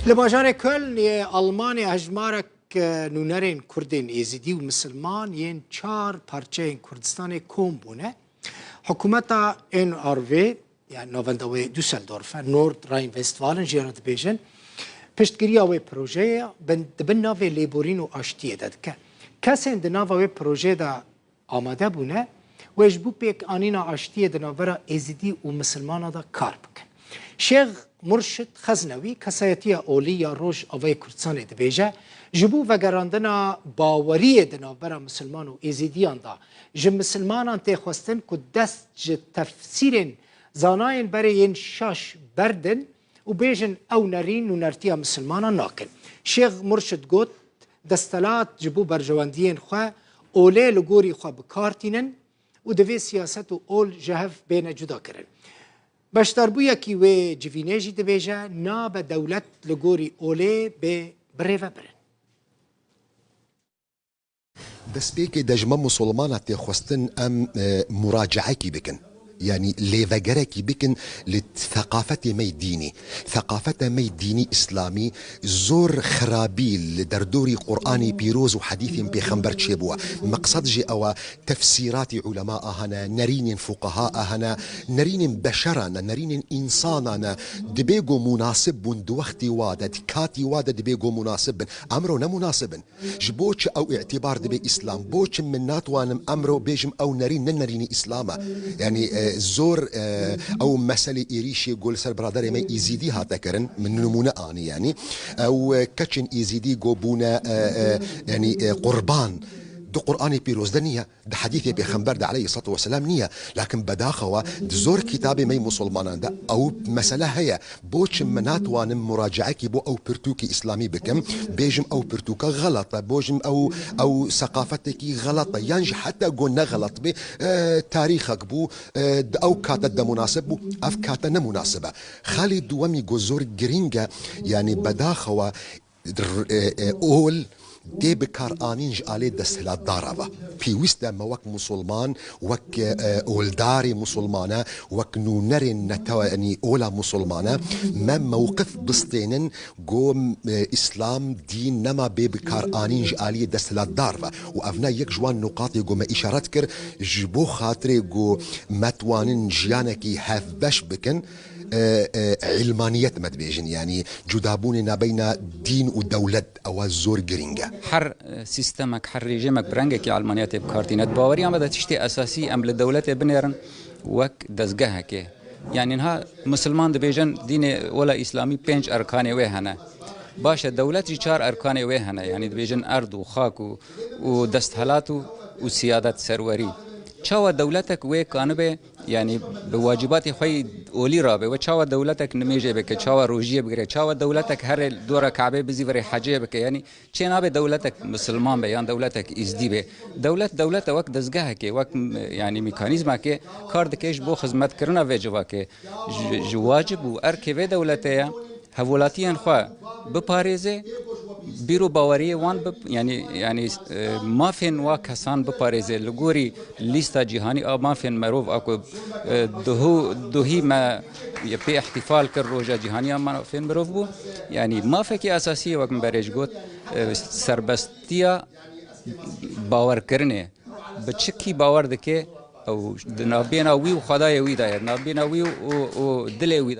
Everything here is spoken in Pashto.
لباجار کل آلمانیا هجمارک نونرین کردین ازیدی و مسلمان ین 4 پارچه کردستان کوم بونه حکومت این آروی یعنی نوندوی دوسلدورف نورد راین وستفالن جیرات بیجن پشتگیری اوی پروژه بن ناوی لیبورین و آشتیه داد که کسی د ناوی پروژه دا آماده بونه و اجبو پیک آنینا آشتیه د ناورا ازیدی و مسلمان دا کار بکن شیخ مرشد خزنوی کسایتی اولی یا روش اوی کردستان دبیجه جبو وگراندنا باوری دنابرا مسلمان و ازیدیان دا جب مسلمانان تخواستن که دست جه تفسیرین زاناین برای این شاش بردن و بیجن او نرین و نرتیا مسلمانان ناکن شیخ مرشد گوت دستلات جبو برجواندین خواه اولی لگوری خواه بکارتینن و دوی سیاست و اول جهف بین جدا کرن بشتربویا کی و جوینیجی دبیجه نا به دولت لگوری اولی به بریوه برن دەست پێکێ دەژمە مسلمانە تێخواستن ئەم مراجعەکی بکەن يعني لێڤەگەرێکی بکن لە ثەقافەتێمەی دینی ثەقافەتەمەی دینی ئیسلامی زۆر خراپی لە دەردۆری قورئانی پیرۆز و حەدیثی پێخەمبەر چێ بووە مەقسەد ژێ ئەوە تەفسیراتی عولەما هەنە نەرینین فوقەها هەنە نەرینین بەشەرانە نەرینین ئینسانانە دەبێ گۆ مناسب بوون دووەختی وادە کاتی وادە دەبێ گۆ مناسب بن ئەمڕۆ نەمناسبن ji بۆ چ ئەو ئیعتیبار دەبێ ئیسلام بۆچم من ناتوانم ئەمڕۆ بێژم ئەو نەرین نەنەرینی ئیسلامە يعني زور او مسألة إيريشي قول سر برادر ما إيزيدي هاتا كرن من نمونة آني يعني او كتشن إيزيدي قوبونا يعني قربان دو قرآني بيروز دنيا ده حديثي بيخنبر ده عليه الصلاة والسلام نية لكن بداخوا زور كتابي مي مسلمان ده او مسألة هي بوش منات وان مراجعكي بو او برتوكي اسلامي بكم بيجم او برتوكا غلطة بوجم او ثقافتكي غلطة ينج حتى قلنا غلط بي تاريخك بو او كاتا ده مناسب بو اف كاتا نمناسبة خالي دوامي جزور جرينجا يعني بداخوا اول دي بكار آنينج آلي دستهلات دارابا بيويستا ما وك مسلمان وك أولداري مسلمانة وك نونرين نتواني أولا مسلمانة ما موقف بسطينن قوم إسلام دين نما بي بكار آنينج آلي دستهلات دارابا وأفنا يك جوان نقاطي قوم إشارات كر جبو خاطري قو متوانن جيانكي هاف باش بكن علمانية ما تبيجن يعني جدابون بين دين ودولة أو زور جرينجا حر سيستمك حر ريجيمك برنجك علمانية بكارتينات باوري عم بدها تشتي أساسي أم للدولة بنيرن وك دزجهك يعني إنها مسلمان دبيجن دين ولا إسلامي بينج أركان وهنا باش الدولة 4 أركان وهنا يعني دبيجن أرض وخاك ودستهلات وسيادة سروري چاوا دولتك وی کانبه يعني بواجبات خوي اولي رابه و چاوا دولتك نميجه بك چاوا روجيه بگره چاوا دولتك هر دوره كعبه بزيوري حجه بك يعني چنا به دولتك مسلمان به يعني دولتك ازدي به دولت وقت دزگاه که وقت يعني ميكانيزم که کار دکش بو خدمت کرنا وجوا که واجب و ارکه و دولته هولاتيان خو بپاريزه بيرو باوري وان يعني ما فين واكسان بپاريزه لغوري ليستا جهاني او ما فين مروف اكو دهي ما يبي احتفال كروجا جهاني ما فين مروف بو يعني ما فكي اساسيه وقت بريج قوت سربستيا باور کرنه بچکی باور دکه او نابینا وی خدای وی دا نابینا وی او دل وی